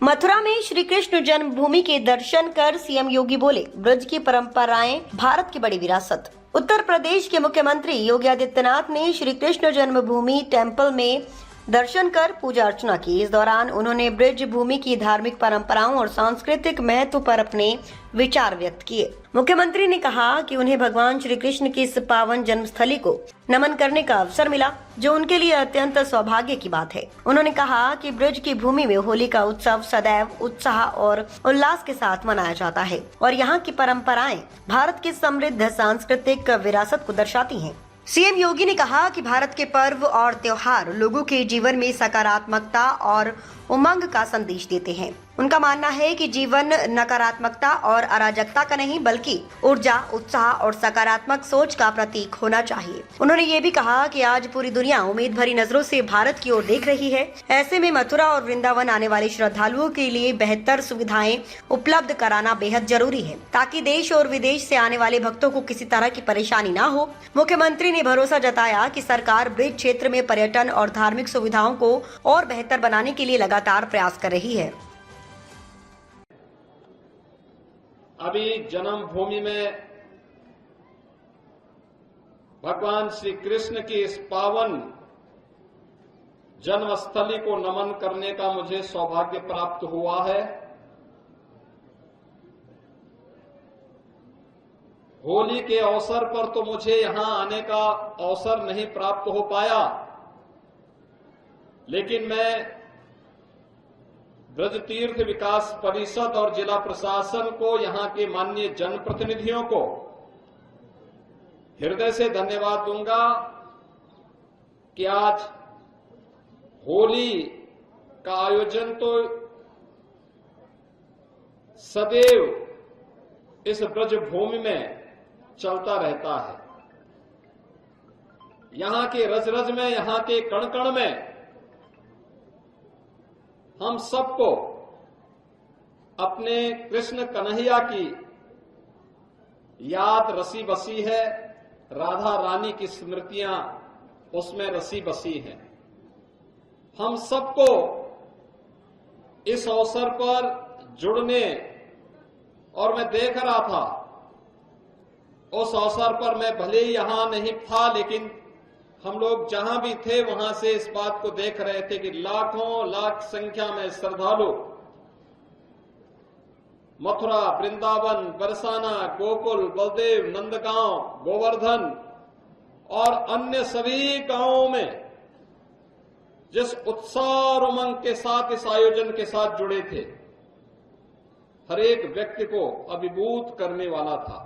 मथुरा में श्री कृष्ण जन्मभूमि के दर्शन कर सीएम योगी बोले, ब्रज की परंपराएं भारत की बड़ी विरासत। उत्तर प्रदेश के मुख्यमंत्री योगी आदित्यनाथ ने श्री कृष्ण जन्मभूमि टेम्पल में दर्शन कर पूजा अर्चना की। इस दौरान उन्होंने ब्रज भूमि की धार्मिक परंपराओं और सांस्कृतिक महत्व पर अपने विचार व्यक्त किए। मुख्यमंत्री ने कहा कि उन्हें भगवान श्री कृष्ण की इस पावन जन्मस्थली को नमन करने का अवसर मिला, जो उनके लिए अत्यंत सौभाग्य की बात है। उन्होंने कहा कि ब्रज की भूमि में होली का उत्सव सदैव उत्साह और उल्लास के साथ मनाया जाता है और यहाँ की परंपराएं भारत की समृद्ध सांस्कृतिक विरासत को दर्शाती हैं। सीएम योगी ने कहा कि भारत के पर्व और त्योहार लोगों के जीवन में सकारात्मकता और उमंग का संदेश देते हैं। उनका मानना है कि जीवन नकारात्मकता और अराजकता का नहीं, बल्कि ऊर्जा, उत्साह और सकारात्मक सोच का प्रतीक होना चाहिए। उन्होंने ये भी कहा कि आज पूरी दुनिया उम्मीद भरी नजरों से भारत की ओर देख रही है। ऐसे में मथुरा और वृंदावन आने वाले श्रद्धालुओं के लिए बेहतर सुविधाएं उपलब्ध कराना बेहद जरूरी है, ताकि देश और विदेश से आने वाले भक्तों को किसी तरह की परेशानी न हो। मुख्यमंत्री ने भरोसा जताया कि सरकार ब्रज क्षेत्र में पर्यटन और धार्मिक सुविधाओं को और बेहतर बनाने के लिए लगातार प्रयास कर रही है। अभी जन्मभूमि में भगवान श्री कृष्ण की इस पावन जन्मस्थली को नमन करने का मुझे सौभाग्य प्राप्त हुआ है। होली के अवसर पर तो मुझे यहां आने का अवसर नहीं प्राप्त हो पाया, लेकिन मैं ब्रज तीर्थ विकास परिषद और जिला प्रशासन को, यहां के माननीय जनप्रतिनिधियों को हृदय से धन्यवाद दूंगा कि आज होली का आयोजन तो सदैव इस ब्रज भूमि में चलता रहता है। यहां के रज रज में, यहां के कण कण में हम सबको अपने कृष्ण कन्हैया की याद रसी बसी है। राधा रानी की स्मृतियां उसमें रसी बसी हैं। हम सबको इस अवसर पर जुड़ने, और मैं देख रहा था उस अवसर पर, मैं भले ही यहां नहीं था, लेकिन हम लोग जहां भी थे वहां से इस बात को देख रहे थे कि लाखों लाख संख्या में श्रद्धालु मथुरा, वृंदावन, बरसाना, गोकुल, बलदेव, नंदगांव, गोवर्धन और अन्य सभी गांवों में जिस उत्साह और उमंग के साथ इस आयोजन के साथ जुड़े थे, हर एक व्यक्ति को अभिभूत करने वाला था।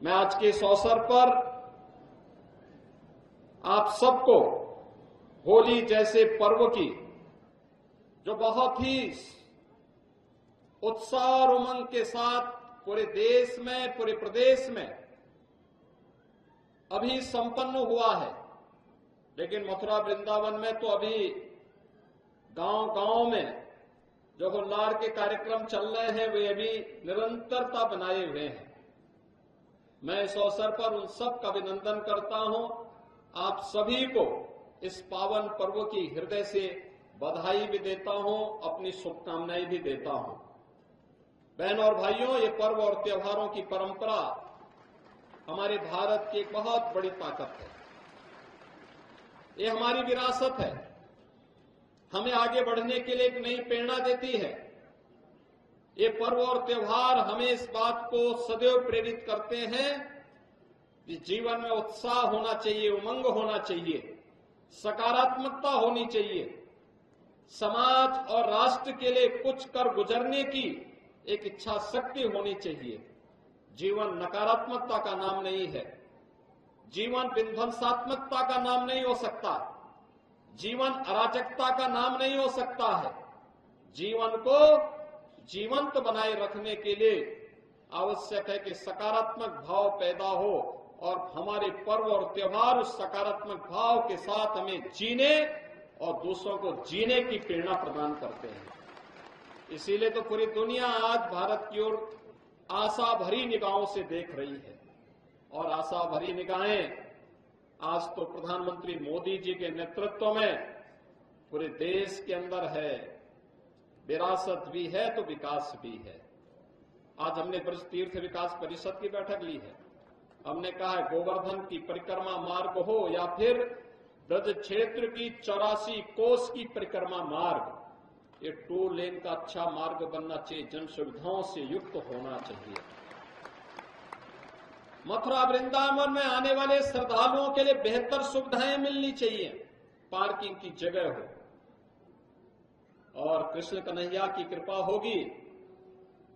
मैं आज के इस अवसर पर आप सबको होली जैसे पर्व की, जो बहुत ही उत्साह और उमंग के साथ पूरे देश में, पूरे प्रदेश में अभी संपन्न हुआ है, लेकिन मथुरा वृंदावन में तो अभी गांव गांव में जो हुल्लार के कार्यक्रम चल रहे हैं, वे अभी निरंतरता बनाए हुए हैं। मैं इस अवसर पर उन सब का अभिनंदन करता हूं। आप सभी को इस पावन पर्व की हृदय से बधाई भी देता हूं, अपनी शुभकामनाएं भी देता हूं। बहनों और भाइयों, ये पर्व और त्योहारों की परंपरा हमारे भारत की एक बहुत बड़ी ताकत है। ये हमारी विरासत है, हमें आगे बढ़ने के लिए एक नई प्रेरणा देती है। ये पर्व और त्योहार हमें इस बात को सदैव प्रेरित करते हैं कि जीवन में उत्साह होना चाहिए, उमंग होना चाहिए, सकारात्मकता होनी चाहिए। समाज और राष्ट्र के लिए कुछ कर गुजरने की एक इच्छा शक्ति होनी चाहिए। जीवन नकारात्मकता का नाम नहीं है, जीवन विध्वंसात्मकता का नाम नहीं हो सकता, जीवन अराजकता का नाम नहीं हो सकता है। जीवन को जीवंत बनाए रखने के लिए आवश्यक है कि सकारात्मक भाव पैदा हो, और हमारे पर्व और त्योहार उस सकारात्मक भाव के साथ हमें जीने और दूसरों को जीने की प्रेरणा प्रदान करते हैं। इसीलिए तो पूरी दुनिया आज भारत की ओर आशा भरी निगाहों से देख रही है, और आशा भरी निगाहें आज तो प्रधानमंत्री मोदी जी के नेतृत्व में पूरे देश के अंदर है। विरासत भी है तो विकास भी है। आज हमने ब्रज तीर्थ विकास परिषद की बैठक ली है। हमने कहा है गोवर्धन की परिक्रमा मार्ग हो या फिर ब्रज क्षेत्र की 84 कोस की परिक्रमा मार्ग, ये 2 लेन का अच्छा मार्ग बनना चाहिए, जन सुविधाओं से युक्त होना चाहिए। मथुरा वृंदावन में आने वाले श्रद्धालुओं के लिए बेहतर सुविधाएं मिलनी चाहिए, पार्किंग की जगह हो, और कृष्ण कन्हैया की कृपा होगी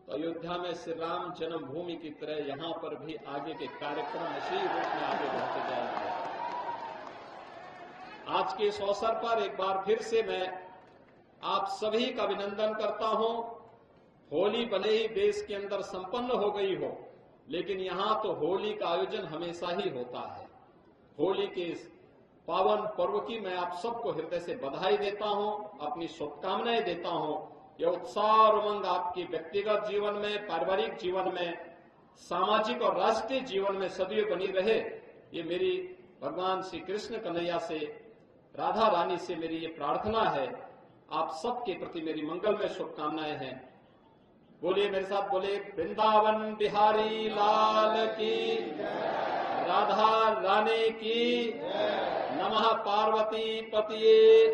तो अयोध्या में श्री राम जन्मभूमि की तरह यहां पर भी आगे के कार्यक्रम इसी रूप में आगे बढ़ते जाएंगे। आज के इस अवसर पर एक बार फिर से मैं आप सभी का अभिनंदन करता हूं। होली भले ही देश के अंदर संपन्न हो गई हो, लेकिन यहां तो होली का आयोजन हमेशा ही होता है। होली के इस पावन पर्व की मैं आप सबको हृदय से बधाई देता हूं, अपनी शुभकामनाएं देता हूं। यह उत्साह और उमंग आपके व्यक्तिगत जीवन में, पारिवारिक जीवन में, सामाजिक और राष्ट्रीय जीवन में सदैव बनी रहे, ये मेरी भगवान श्री कृष्ण कन्हैया से, राधा रानी से मेरी ये प्रार्थना है। आप सबके प्रति मेरी मंगलमय शुभकामनाएं हैं। बोलिए मेरे साथ, बोले वृंदावन बिहारी लाल की, राधा रानी की, नमः पार्वती पतिये।